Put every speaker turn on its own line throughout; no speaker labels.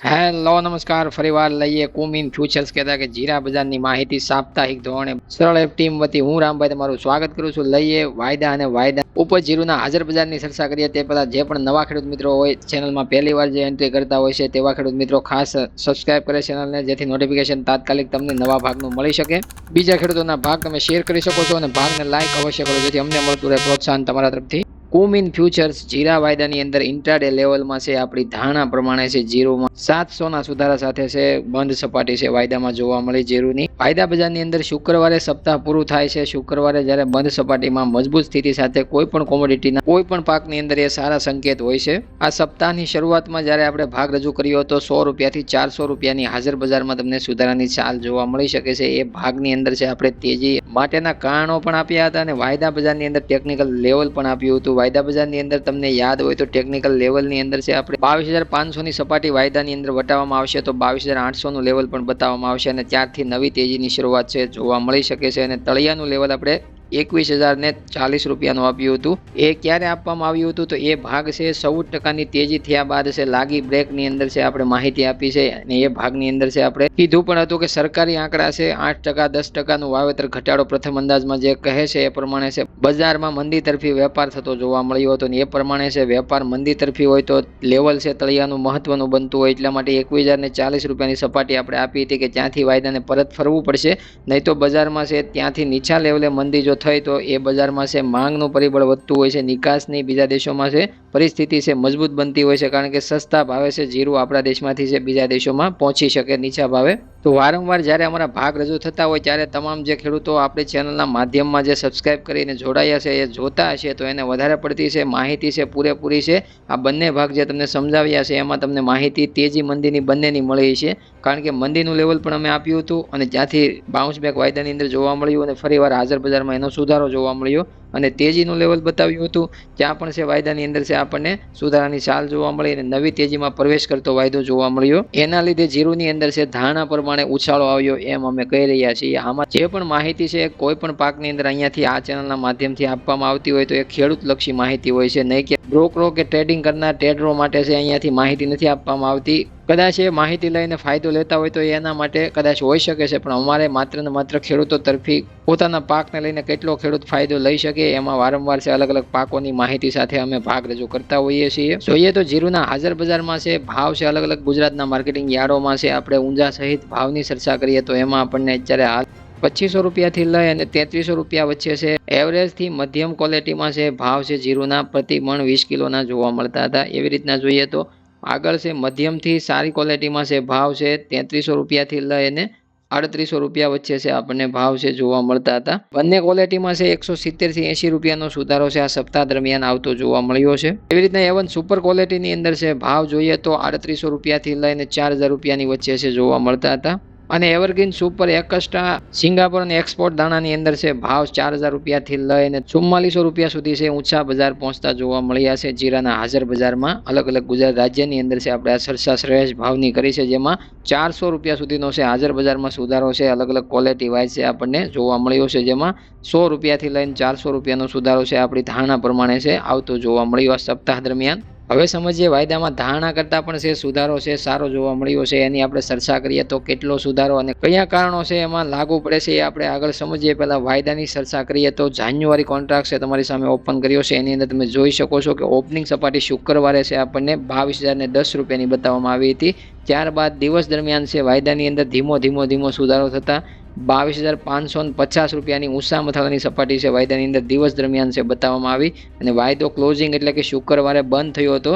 Hello નમસ્કાર, ફરીવાર લઈએ કુમિન ફ્યુચર્સ કહેતા કે જીરા બજારની માહિતી સાપ્તાહિક ધોરણે સરળ એપ ટીમ વતી હું રામભાઈ તમારું સ્વાગત કરું છું. લઈએ વાયદા અને વાયદા ઉપજ જીરુના હાજર બજારની ચર્ચા કરીએ તે પહેલા જે પણ નવા ખેડૂત મિત્રો હોય ચેનલમાં પહેલી વાર જે એન્ટ્રી કરતા હોય છે તેવા ખેડૂત મિત્રો ખાસ સબસ્ક્રાઇબ કરે ચેનલને, જેથી નોટિફિકેશન તાત્કાલિક તમને નવા ભાગનું મળી શકે. બીજા ખેડૂતોના ભાગ તમે શેર કરી શકો છો અને ભાગને લાઈક અવશ્ય કરો, જેથી અમને મળતું રહે પ્રોત્સાહન તમારા તરફથી. કુમિન ફ્યુચર્સ જીરા વાયદાની અંદર ઇન્ટ્રાડે લેવલમાં છે. આપણી ધારણા પ્રમાણે છે જીરુમાં 700 ના સુધારા સાથે છે. બંધ સપાટી છે વાયદામાં જોવા મળી જીરુની. વાયદા બજારની અંદર શુક્રવારે સપ્તાહ પૂરું થાય છે. શુક્રવારે જ્યારે બંધ સપાટીમાં મજબૂત સ્થિતિ સાથે કોઈ પણ કોમોડિટીના કોઈ પણ પાકની અંદર એ સારા સંકેત હોય છે. આ સપ્તાહની શરૂઆતમાં જ્યારે આપણે ભાગ રજૂ કર્યો હતો 100 રૂપિયાથી 400 રૂપિયાની હાજર બજારમાં તમને સુધારાની ચાલ જોવા મળી શકે છે. એ ભાગની અંદર છે આપણે તેજી માટેના કારણો પણ આપ્યા હતા અને વાયદા બજારની અંદર ટેકનિકલ લેવલ પણ આપ્યું હતું. વાયદા બજારની અંદર તમને યાદ હોય તો ટેકનિકલ લેવલની અંદર છે આપણે 22,500 ની સપાટી વાયદાની અંદર વટાવવામાં આવશે, તો 22,800 નું લેવલ પણ બતાવવામાં આવશે અને ત્યારથી નવી તેજીની શરૂઆત છે જોવા મળી શકે છે. અને તળિયાનું લેવલ આપણે 21,040 રૂપિયાનું આપ્યું હતું. એ ક્યારે આપવામાં આવ્યું હતું? તો એ ભાગ છે 14% તેજી થયા બાદ છે લાગી બ્રેકની અંદર છે આપણે માહિતી આપી છે અને એ ભાગની અંદર છે આપણે કીધું પણ હતું કે સરકારી આંકડા છે 8%, 10%નું વાવેતર ઘટાડો પ્રથમ અંદાજમાં જે કહે છે એ પ્રમાણે છે બજારમાં મંદી તરફી વેપાર થતો જોવા મળ્યો હતો. અને એ પ્રમાણે છે વેપાર મંદી તરફી હોય તો લેવલ છે તળિયાનું મહત્વનું બનતું હોય, એટલા માટે 21,040 રૂપિયાની સપાટી આપણે આપી હતી કે ત્યાંથી વાયદાને પરત ફરવું પડશે, નહીં તો બજારમાં છે ત્યાંથી નીચા લેવલે મંદી જો થઈ તો એ બજારમાં છે માંગનું પરિબળ વધતું હોય છે, નિકાસની બીજા દેશોમાં છે પરિસ્થિતિ છે મજબૂત બનતી હોય છે, કારણ કે સસ્તા ભાવે છે જીરું આપણા દેશમાંથી છે બીજા દેશોમાં પહોંચી શકે નીચા ભાવે. તો વારંવાર જ્યારે અમારા ભાગ રજૂ થતા હોય ત્યારે તમામ જે ખેડૂતો આપણી ચેનલના માધ્યમમાં જે સબસ્ક્રાઇબ કરીને જોડાયા છે એ જોતા હશે તો એને વધારે પડતી છે માહિતી છે પૂરેપૂરી છે. આ બંને ભાગ જે તમને સમજાવ્યા છે એમાં તમને માહિતી તેજી મંદીની બંનેની મળી છે, કારણ કે મંદીનું લેવલ પણ અમે આપ્યું હતું અને ત્યાંથી બાઉન્સ બેક વાયદાની અંદર જોવા મળ્યું અને ફરીવાર હાજર બજારમાં એનો સુધારો જોવા મળ્યો અને તેજીનું લેવલ બતાવ્યું હતું. ત્યાં પણ છે વાયદાની અંદર છે આપણને સુધારાની ચાલ જોવા મળી અને નવી તેજીમાં પ્રવેશ કરતો વાયદો જોવા મળ્યો. એના લીધે જીરુની અંદર છે ધારણા પ્રમાણે ઉછાળો આવ્યો એમ અમે કહી રહ્યા છીએ. આમાં જે પણ માહિતી છે કોઈ પણ પાકની અંદર અહીંયાથી આ ચેનલના માધ્યમથી આપવામાં આવતી હોય તો એ ખેડૂત લક્ષી માહિતી હોય છે, નહીં કે બ્રોકરો કે ટ્રેડિંગ કરનાર ટ્રેડરો માટે છે અહીંયાથી માહિતી નથી આપવામાં આવતી. કદાચ એ માહિતી લઈને ફાયદો લેતા હોય તો એના માટે કદાચ હોઈ શકે છે, પણ અમારે માત્ર ને માત્ર ખેડૂતો તરફી પોતાના પાકને લઈને કેટલો ખેડૂત ફાયદો લઈ શકે એમાં વારંવાર છે અલગ અલગ પાકોની માહિતી સાથે અમે ભાગ રજૂ કરતા હોઈએ છીએ. જોઈએ તો જીરુના હાજર બજારમાં છે ભાવ છે અલગ અલગ ગુજરાતના માર્કેટિંગ યાર્ડોમાં છે આપણે ઊંઝા સહિત ભાવની ચર્ચા કરીએ તો એમાં આપણને અત્યારે હાલ 2500 રૂપિયાથી લઈ અને 3300 રૂપિયા વચ્ચે છે એવરેજથી મધ્યમ ક્વોલિટીમાં છે ભાવ છે જીરુના પ્રતિ મણ 20 કિલોના જોવા મળતા હતા. એવી રીતના જોઈએ તો આગળ છે મધ્યમથી સારી ક્વોલિટીમાં છે ભાવ છે 3300 રૂપિયાથી લઈ અને 3800 રૂપિયા વચ્ચે છે આપણને ભાવ છે જોવા મળતા હતા. બંને ક્વોલિટીમાં છે 170 થી 80 રૂપિયાનો સુધારો છે આ સપ્તાહ દરમિયાન આવતો જોવા મળ્યો છે. એવી રીતના એવન સુપર ક્વોલિટીની અંદર છે ભાવ જોઈએ તો 3800 રૂપિયાથી લઈને 4000 રૂપિયાની વચ્ચે છે જોવા મળતા હતા. અને એવરગ્રીન સુપર એક્સ્ટ્રા સિંગાપોર અને એક્સપોર્ટ દાણાની અંદર છે ભાવ 4000 રૂપિયાથી લઈને 4400 રૂપિયા સુધી છે ઊંચા બજાર પહોંચતા જોવા મળ્યા છે જીરાના હાજર બજારમાં. અલગ અલગ ગુજરાત રાજ્યની અંદર છે આપણે આ ચર્ચા શ્રેષ્ઠ ભાવની કરી છે, જેમાં 400 રૂપિયા સુધીનો છે હાજર બજારમાં સુધારો છે અલગ અલગ ક્વોલિટી વાઇઝ છે આપણને જોવા મળ્યો છે, જેમાં 100 રૂપિયાથી લઈને 400 રૂપિયાનો સુધારો છે આપણી ધારણા પ્રમાણે છે આવતો જોવા મળ્યો આ સપ્તાહ દરમિયાન. હવે સમજીએ વાયદામાં ધારણા કરતાં પણ છે સુધારો છે સારો જોવા મળ્યો છે, એની આપણે ચર્ચા કરીએ તો કેટલો સુધારો અને કયા કારણો છે એમાં લાગુ પડે છે એ આપણે આગળ સમજીએ. પહેલા વાયદાની ચર્ચા કરીએ તો જાન્યુઆરી કોન્ટ્રાક્ટ છે તમારી સામે ઓપન કર્યો છે, એની અંદર તમે જોઈ શકો છો કે ઓપનિંગ સપાટી શુક્રવારે છે આપણને 22,010 રૂપિયાની બતાવવામાં આવી હતી. ત્યારબાદ દિવસ દરમિયાન છે વાયદાની અંદર ધીમો સુધારો થતા 22,550 રૂપિયાની ઊંચા મથાળાની સપાટી છે વાયદાની અંદર દિવસ દરમિયાન છે બતાવવામાં આવી અને વાયદો ક્લોઝિંગ એટલે કે શુક્રવારે બંધ થયો હતો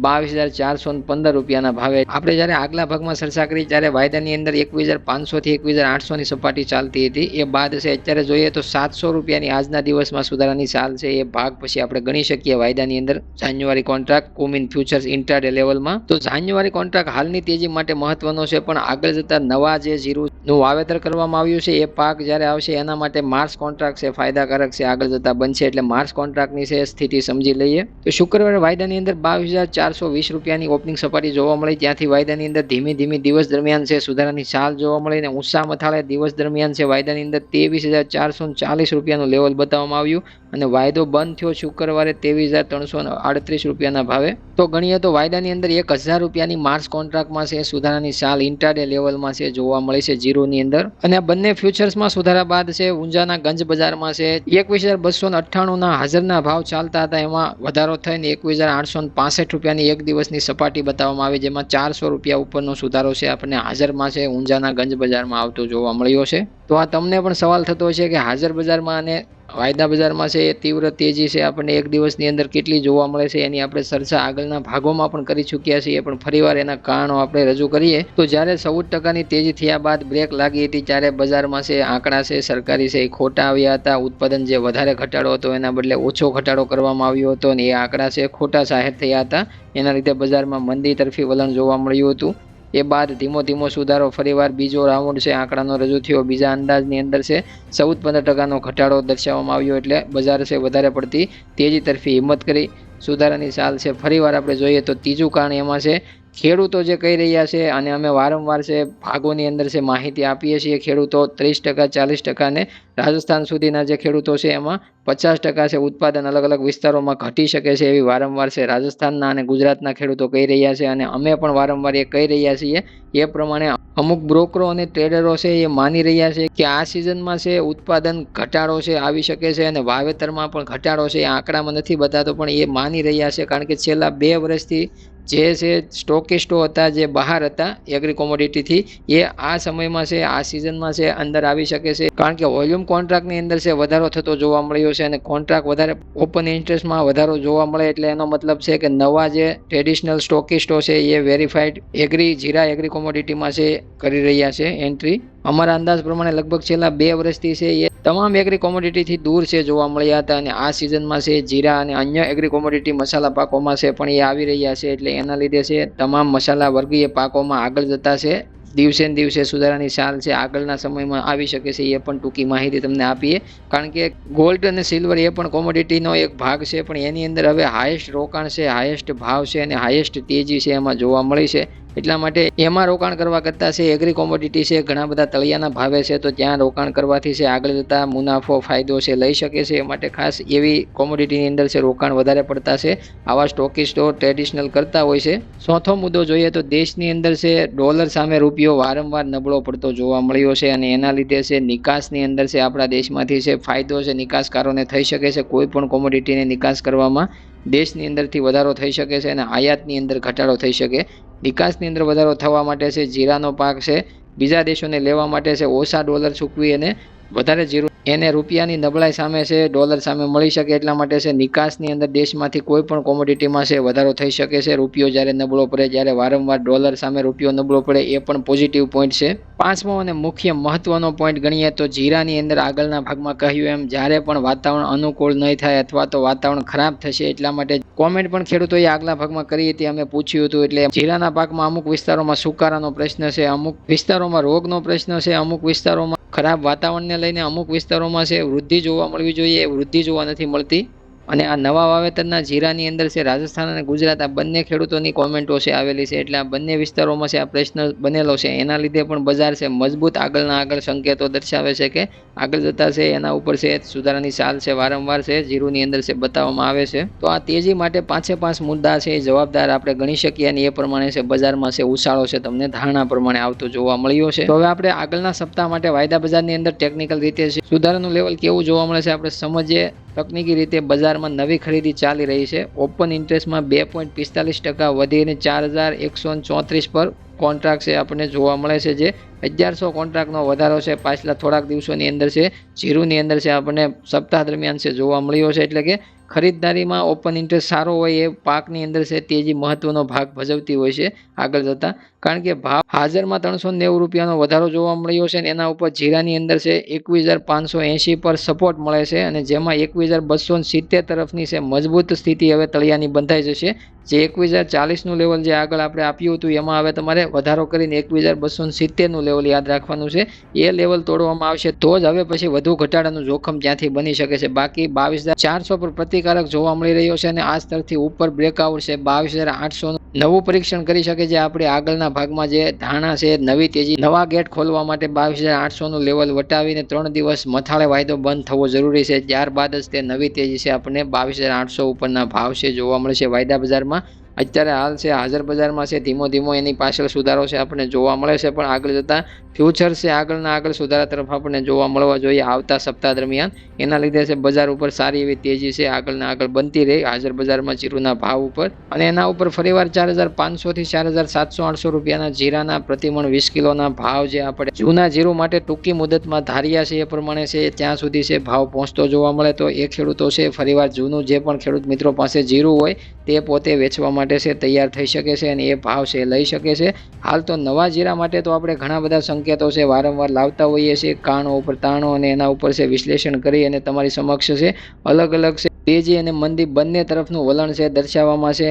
22,415 રૂપિયાના ભાવે. આપણે જ્યારે આગલા ભાગમાં ચર્ચા કરી ત્યારે વાયદાની અંદર 21,500 થી 21,800 ની સપાટી ચાલતી હતી. એ બાદ છે અત્યારે જોઈએ તો 700 રૂપિયાની આજના દિવસમાં સુધારાની ચાલ છે. એ ભાગ પછી આપણે ગણી શકીએ વાયદાની અંદર જાન્યુઆરી કોન્ટ્રાક્ટ કુમિન ફ્યુચર્સ ઇન્ટ્રાડે લેવલમાં. તો જાન્યુઆરી કોન્ટ્રાક્ટ હાલની તેજી માટે મહત્વનો છે, પણ આગળ જતા નવા જે જીરુનું વાવેતર કરવામાં આવ્યું છે એ પાક જ્યારે આવશે એના માટે માર્ચ કોન્ટ્રાક્ટ છે ફાયદાકારક છે આગળ જતા બનશે, એટલે માર્ચ કોન્ટ્રાક્ટની છે સ્થિતિ સમજી લઈએ. તો શુક્રવારે વાયદાની અંદર 22,420 રૂપિયાની ઓપનિંગ સપાટી જોવા મળી. ત્યાંથી વાયદાની અંદર ધીમી દિવસ દરમિયાન છે સુધારાની ચાલ જોવા મળી અને ઊંચા મથાળે દિવસ દરમિયાન છે વાયદાની અંદર 23,440 રૂપિયાનું લેવલ બતાવવામાં આવ્યું અને વાયદો બંધ થયો શુક્રવારે 23,338 રૂપિયાના ભાવે. તો ગણીએ તો વાયદાની અંદર 1,000 રૂપિયાની માર્ચ કોન્ટ્રાક્ટમાં છે સુધારાની ચાલ ઇન્ટ્રાડે લેવલમાં છે જોવા મળી છે જીરોની અંદર. અને આ બંને ફ્યુચર્સમાં સુધારા બાદ છે ઊંઝાના ગંજ બજારમાં છે 21,298ના હાજરના ભાવ ચાલતા હતા, એમાં વધારો થઈને 21,865 રૂપિયાની એક દિવસની સપાટી બતાવવામાં આવી, જેમાં 400 રૂપિયા ઉપરનો સુધારો છે આપણને હાજરમાં છે ઊંઝાના ગંજ બજારમાં આવતો જોવા મળ્યો છે. તો આ તમને પણ સવાલ થતો હશે કે હાજર બજારમાં અને વાયદા બજારમાં છે એ તીવ્ર તેજી છે આપણને એક દિવસની અંદર કેટલી જોવા મળે છે, એની આપણે ચર્ચા આગળના ભાગોમાં પણ કરી ચૂક્યા છીએ, પણ ફરીવાર એના કારણો આપણે રજૂ કરીએ તો જ્યારે 14% તેજી થયા બાદ બ્રેક લાગી હતી ત્યારે બજારમાં છે આંકડા છે સરકારી છે એ ખોટા આવ્યા હતા. ઉત્પાદન જે વધારે ઘટાડો હતો એના બદલે ઓછો ઘટાડો કરવામાં આવ્યો હતો અને એ આંકડા છે ખોટા જાહેર થયા હતા. એના લીધે બજારમાં મંદી તરફી વલણ જોવા મળ્યું હતું. એ બાદ ધીમો ધીમો સુધારો ફરીવાર બીજો રાઉન્ડ છે આંકડાનો રજૂ થયો. બીજા અંદાજની અંદર છે 14-15% ઘટાડો દર્શાવવામાં આવ્યો, એટલે બજાર છે વધારે પડતી તેજી તરફી હિંમત કરી સુધારાની ચાલ છે ફરીવાર આપણે જોઈએ તો ત્રીજું કારણ એમાં છે ખેડૂતો જે કહી રહ્યા છે, અને અમે વારંવાર છે ભાગોની અંદર છે માહિતી આપીએ છીએ, ખેડૂતો 30%, 40% ને રાજસ્થાન સુધીના જે ખેડૂતો છે એમાં 50% છે ઉત્પાદન અલગ અલગ વિસ્તારોમાં ઘટી શકે છે એવી વારંવાર છે રાજસ્થાનના અને ગુજરાતના ખેડૂતો કહી રહ્યા છે. અને અમે પણ વારંવાર એ કહી રહ્યા છીએ. એ પ્રમાણે અમુક બ્રોકરો અને ટ્રેડરો છે એ માની રહ્યા છે કે આ સિઝનમાં છે ઉત્પાદન ઘટાડો છે આવી શકે છે અને વાવેતરમાં પણ ઘટાડો છે. એ આંકડામાં નથી બતાતો પણ એ માની રહ્યા છે, કારણ કે છેલ્લા 2 વર્ષથી જે છે સ્ટોકિસ્ટો હતા જે બહાર હતા એગ્રી કોમોડિટીથી, એ આ સમયમાં છે આ સિઝનમાં છે અંદર આવી શકે છે, કારણ કે વોલ્યુમ કોન્ટ્રાક્ટની અંદર છે વધારો થતો જોવા મળ્યો છે અને કોન્ટ્રાક્ટ વધારે ઓપન ઇન્ટરેસ્ટમાં વધારો જોવા મળે એટલે એનો મતલબ છે કે નવા જે ટ્રેડિશનલ સ્ટોકિસ્ટો છે એ વેરીફાઈડ જીરા એગ્રી કોમોડિટીમાં છે કરી રહ્યા છે એન્ટ્રી. અમારા અંદાજ પ્રમાણે લગભગ છેલ્લા 2 વર્ષથી છે એ તમામ એગ્રી કોમોડિટીથી દૂર છે જોવા મળ્યા હતા, અને આ સિઝનમાં છે જીરા અને અન્ય એગ્રી કોમોડિટી મસાલા પાકોમાં છે પણ એ આવી રહ્યા છે. એટલે એના લીધે છે તમામ મસાલા વર્ગીય પાકોમાં આગળ જતા છે દિવસે ને દિવસે સુધારાની ચાલ છે આગળના સમયમાં આવી શકે છે. એ પણ ટૂંકી માહિતી તમને આપીએ, કારણ કે ગોલ્ડ અને સિલ્વર એ પણ કોમોડિટીનો એક ભાગ છે, પણ એની અંદર હવે હાઈએસ્ટ રોકાણ છે, હાઈએસ્ટ ભાવ છે અને હાઈએસ્ટ તેજી છે એમાં જોવા મળી છે. એટલા માટે એમાં રોકાણ કરવા કરતાં છે એગ્રી કોમોડિટી છે ઘણા બધા તળિયાના ભાવે છે, તો ત્યાં રોકાણ કરવાથી છે આગળ જતા મુનાફો ફાયદો છે લઈ શકે છે. એ માટે ખાસ એવી કોમોડિટીની અંદર છે રોકાણ વધારે પડતા છે આવા સ્ટોકિસ્ટો ટ્રેડિશનલ કરતા હોય છે. ચોથો મુદ્દો જોઈએ તો દેશની અંદર છે ડોલર સામે રૂપિયો વારંવાર નબળો પડતો જોવા મળ્યો છે, અને એના લીધે છે નિકાસની અંદર છે આપણા દેશમાંથી છે ફાયદો છે નિકાસકારોને થઈ શકે છે. કોઈ પણ કોમોડિટીને નિકાસ કરવામાં દેશની અંદરથી વધારો થઈ શકે છે અને આયાતની અંદર ઘટાડો થઈ શકે. નિકાસની અંદર વધારો થવા માટે છે જીરાનો પાક છે બીજા દેશોને લેવા માટે છે ઓછા ડોલર ચૂકવી અને વધારે જીરું એને રૂપિયાની નબળાઈ સામે છે ડોલર સામે મળી શકે, એટલા માટે છે નિકાસની અંદર દેશમાંથી કોઈ પણ કોમોડિટીમાં છે વધારો થઈ શકે છે. રૂપિયો જ્યારે નબળો પડે, જ્યારે વારંવાર ડોલર સામે રૂપિયો નબળો પડે, એ પણ પોઝિટિવ પોઈન્ટ છે. પાંચમો અને મુખ્ય મહત્વનો પોઈન્ટ ગણીએ તો જીરાની અંદર આગળના ભાગમાં કહ્યું એમ જ્યારે પણ વાતાવરણ અનુકૂળ નહીં થાય અથવા તો વાતાવરણ ખરાબ થશે, એટલા માટે કોમેન્ટ પણ ખેડૂતોએ આગલા ભાગમાં કરી હતી, અમે પૂછ્યું હતું. એટલે જીરાના પાકમાં અમુક વિસ્તારોમાં સુકારાનો પ્રશ્ન છે, અમુક વિસ્તારોમાં રોગનો પ્રશ્ન છે, અમુક વિસ્તારોમાં ખરાબ વાતાવરણને લઈને અમુક વિસ્તારોમાં છે વૃદ્ધિ જોવા મળવી જોઈએ, એ વૃદ્ધિ જોવા નથી મળતી. અને આ નવા વાવેતરના જીરાની અંદર છે રાજસ્થાન અને ગુજરાત આ બંને ખેડૂતોની કોમેન્ટો છે આવેલી છે, એટલે આ બંને વિસ્તારોમાં છે આ પ્રશ્ન બનેલો છે. એના લીધે પણ બજાર છે મજબૂત આગળ સંકેતો દર્શાવે છે કે આગળ જતા છે એના ઉપર છે સુધારાની ચાલ છે વારંવાર છે જીરુની અંદર છે બતાવવામાં આવે છે. તો આ તેજી માટે 5 મુદ્દા છે એ જવાબદાર આપણે ગણી શકીએ, અને એ પ્રમાણે છે બજારમાં છે ઉછાળો છે તમને ધારણા પ્રમાણે આવતો જોવા મળ્યો છે. તો હવે આપણે આગળના સપ્તાહ માટે વાયદા બજારની અંદર ટેકનિકલ રીતે છે સુધારાનું લેવલ કેવું જોવા મળે છે આપણે સમજીએ. તકનીકી રીતે બજારમાં નવી ખરીદી ચાલી રહી છે. ઓપન ઇન્ટરેસ્ટમાં 2.45% વધીને 4,134 પર કોન્ટ્રાક્ટ છે આપણને જોવા મળે છે, જે 1100 કોન્ટ્રાક્ટનો વધારો છે પાછલા થોડાક દિવસોની અંદર છે જીરુની અંદર છે આપણને સપ્તાહ દરમિયાન છે જોવા મળ્યો છે. એટલે કે ખરીદદારીમાં ઓપન ઇન્ટરેસ્ટ સારો હોય એ પાકની અંદર છે તેજી મહત્વનો ભાગ ભજવતી હોય છે આગળ જતા, કારણ કે ભાવ હાજરમાં 390 રૂપિયાનો વધારો જોવા મળ્યો છે, અને એના ઉપર જીરાની અંદર છે 21,580 પર સપોર્ટ મળે છે, અને જેમાં 21,270 તરફની છે મજબૂત સ્થિતિ હવે તળિયાની બંધાઈ જશે. જે 21,040નું લેવલ જે આગળ આપણે આપ્યું હતું એમાં હવે તમારે વધારો કરીને 21,270નું લેવલ યાદ રાખવાનું છે. એ લેવલ તોડવામાં આવશે તો જ હવે પછી વધુ ઘટાડાનું જોખમ ત્યાંથી બની શકે છે. બાકી 22,400 પર પ્રતિકારક જોવા મળી રહ્યો છે અને આ સ્તરથી ઉપર બ્રેકઆઉટ છે 22,800 નવું પરીક્ષણ કરી શકે છે. આપણે આગળના ભાગમાં જે ધારણા છે નવી તેજી નવા ગેટ ખોલવા માટે 22,800નું લેવલ વટાવીને 3 દિવસ મથાળે વાયદો બંધ થવો જરૂરી છે. ત્યારબાદ જ તે નવી તેજી છે આપણને 22,800 ઉપરના ભાવ છે જોવા મળશે વાયદા બજારમાં. અત્યારે હાલ છે હાજર બજારમાં છે ધીમો ધીમો એની પાછળ સુધારો છે આપણને જોવા મળે છે, પણ આગળ જતા ફ્યુચર છે આગળના આગળ સુધારા તરફ આપણને જોવા મળવા જોઈએ આવતા સપ્તાહ દરમિયાન. એના લીધે છે બજાર ઉપર સારી એવી તેજી છે આગળના આગળ બનતી રહી હાજર બજારમાં જીરુના ભાવ ઉપર. અને એના ઉપર ફરીવાર 4,500 થી 4,700-800 રૂપિયાના જીરાના પ્રતિમણ 20 કિલોના ભાવ જે આપણે જૂના જીરુ માટે ટૂંકી મુદતમાં ધાર્યા છે એ પ્રમાણે છે ત્યાં સુધી છે ભાવ પહોંચતો જોવા મળે. તો એ ખેડૂતો છે ફરીવાર જૂનું જે પણ ખેડૂત મિત્રો પાસે જીરુ હોય તે પોતે વેચવા માટે છે તૈયાર થઈ શકે છે અને એ ભાવ છે લઈ શકે છે. હાલ તો નવા જીરા માટે તો આપણે ઘણા બધા સંકેતો છે વારંવાર લાવતા હોઈએ છીએ કાણો ઉપર તાણો અને એના ઉપર છે વિશ્લેષણ કરી અને તમારી સમક્ષ છે અલગ અલગ છે તેજી અને મંદી બંને તરફનું વલણ છે દર્શાવવામાં છે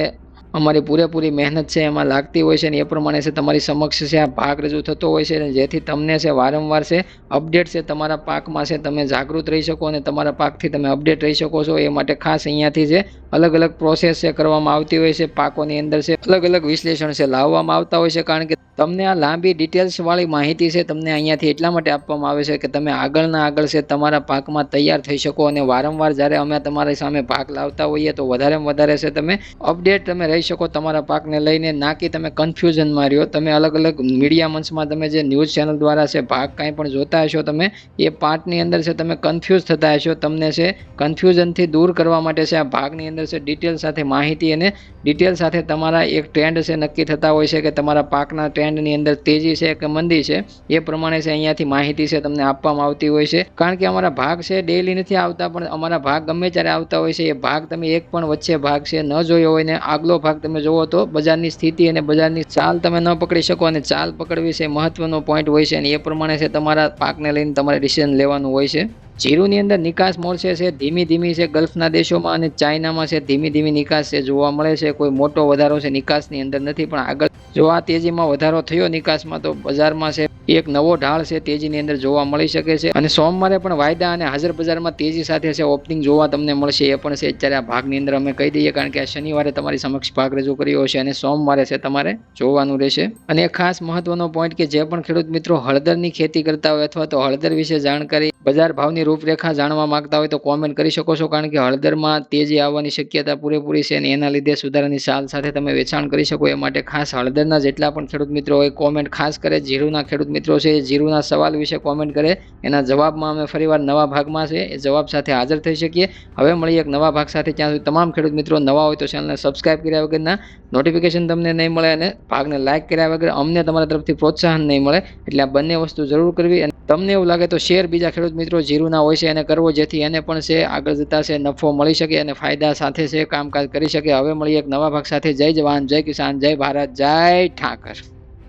અમારી પૂરેપૂરી મહેનત છે એમાં લાગતી હોય છે અને એ પ્રમાણે છે તમારી સમક્ષ છે આ ભાગ રજૂ થતો હોય છે અને જેથી તમને છે વારંવાર છે અપડેટ છે તમારા પાકમાં છે તમે જાગૃત રહી શકો અને તમારા પાકથી તમે અપડેટ રહી શકો છો. એ માટે ખાસ અહીંયાથી છે અલગ અલગ પ્રોસેસ છે કરવામાં આવતી હોય છે પાકોની અંદર છે અલગ અલગ વિશ્લેષણ છે લાવવામાં આવતા હોય છે, કારણ કે તમને આ લાંબી ડિટેલ્સ વાળી માહિતી છે તમને અહીંયાથી એટલા માટે આપવામાં આવે છે કે તમે આગળના આગળ છે તમારા પાકમાં તૈયાર થઈ શકો અને વારંવાર જ્યારે અમે તમારી સામે ભાગ લાવતા હોઈએ તો વધારેમાં વધારે છે તમે અપડેટ તમે રહી શકો તમારા પાકને લઈને, ના કે તમે કન્ફ્યુઝનમાં રહ્યો. તમે અલગ અલગ મીડિયા મંચમાં તમે જે ન્યૂઝ ચેનલ દ્વારા છે ભાગ કાંઈ પણ જોતા હશો તમે એ પાર્ટની અંદર છે તમે કન્ફ્યુઝ થતા હશો. તમને છે કન્ફ્યુઝનથી દૂર કરવા માટે છે આ ભાગની અંદર છે ડિટેલ સાથે માહિતી અને ડિટેલ સાથે તમારા એક ટ્રેન્ડ છે નક્કી થતા હોય છે કે તમારા પાકના ટ્રેન્ડની અંદર તેજી છે કે મંદી છે એ પ્રમાણે છે અહીંયાથી માહિતી છે તમને આપવામાં આવતી હોય છે. કારણ કે અમારા ભાગ છે ડેઈલી નથી આવતા પણ અમારા ભાગ ગમે ત્યારે આવતા હોય છે. એ ભાગ તમે એક પણ વચ્ચે ભાગ છે ન જોયો હોય ને આગલો ભાગ તમે જોવો તો બજારની સ્થિતિ અને બજારની ચાલ તમે ન પકડી શકો અને ચાલ પકડવી છે મહત્વનો પોઈન્ટ હોય છે અને એ પ્રમાણે છે તમારા પાકને લઈને તમારે ડિસિઝન લેવાનું હોય છે. જીરુની અંદર નિકાસ મોરચે છે ધીમી ધીમી છે ગલ્ફના દેશોમાં અને ચાઇનામાં છે ધીમી ધીમી નિકાસ છે જોવા મળે છે. કોઈ મોટો વધારો છે નિકાસની અંદર નથી, પણ આગળ જો આ તેજીમાં વધારો થયો નિકાસમાં તો બજારમાં છે એક નવો ઢાળ છે તેજીની અંદર જોવા મળી શકે છે. અને સોમવારે પણ વાયદા અને હાજર બજારમાં તેજી સાથે છે ઓપનિંગ જોવા તમને મળશે એ પણ છે અત્યારે આ ભાગની અંદર અમે કહી દઈએ, કારણ કે આ શનિવારે તમારી સમક્ષ ભાગ રજૂ કર્યો હશે અને સોમવારે છે તમારે જોવાનું રહેશે. અને એક ખાસ મહત્વનો પોઈન્ટ કે જે પણ ખેડૂત મિત્રો હળદરની ખેતી કરતા હોય અથવા તો હળદર વિશે જાણકારી બજાર ભાવની રૂપરેખા જાણવા માંગતા હોય તો કોમેન્ટ કરી શકો છો, કારણ કે હળદરમાં તેજી આવવાની શક્યતા પૂરેપૂરી છે અને એના લીધે સુધારાની સાલ સાથે તમે વેચાણ કરી શકો. એ માટે ખાસ હળદરના જેટલા પણ ખેડૂત મિત્રો હોય કોમેન્ટ ખાસ કરે. જીરુના ખેડૂત મિત્રો છે એ જીરુના સવાલ વિશે કોમેન્ટ કરે, એના જવાબમાં અમે ફરીવાર નવા ભાગમાં છે એ જવાબ સાથે હાજર થઈ શકીએ. હવે મળીએ એક નવા ભાગ સાથે. ત્યાં સુધી તમામ ખેડૂત મિત્રો નવા હોય તો ચેનલને સબસ્ક્રાઇબ કર્યા વગરના નોટિફિકેશન તમને નહીં મળે અને ભાગને લાઇક કર્યા વગર અમને તમારા તરફથી પ્રોત્સાહન નહીં મળે. એટલે આ બંને વસ્તુ જરૂર કરવી અને તમને એવું લાગે તો શેર બીજા ખેડૂત મિત્રો જીરુના હોય છે એને કરવો, જેથી એને પણ છે આગળ જતા છે નફો મળી શકે અને ફાયદા સાથે છે કામકાજ કરી શકે. હવે મળીએ એક નવા ભાગ સાથે. જય જવાન, જય કિસાન, જય ભારત, જય ઠાકર.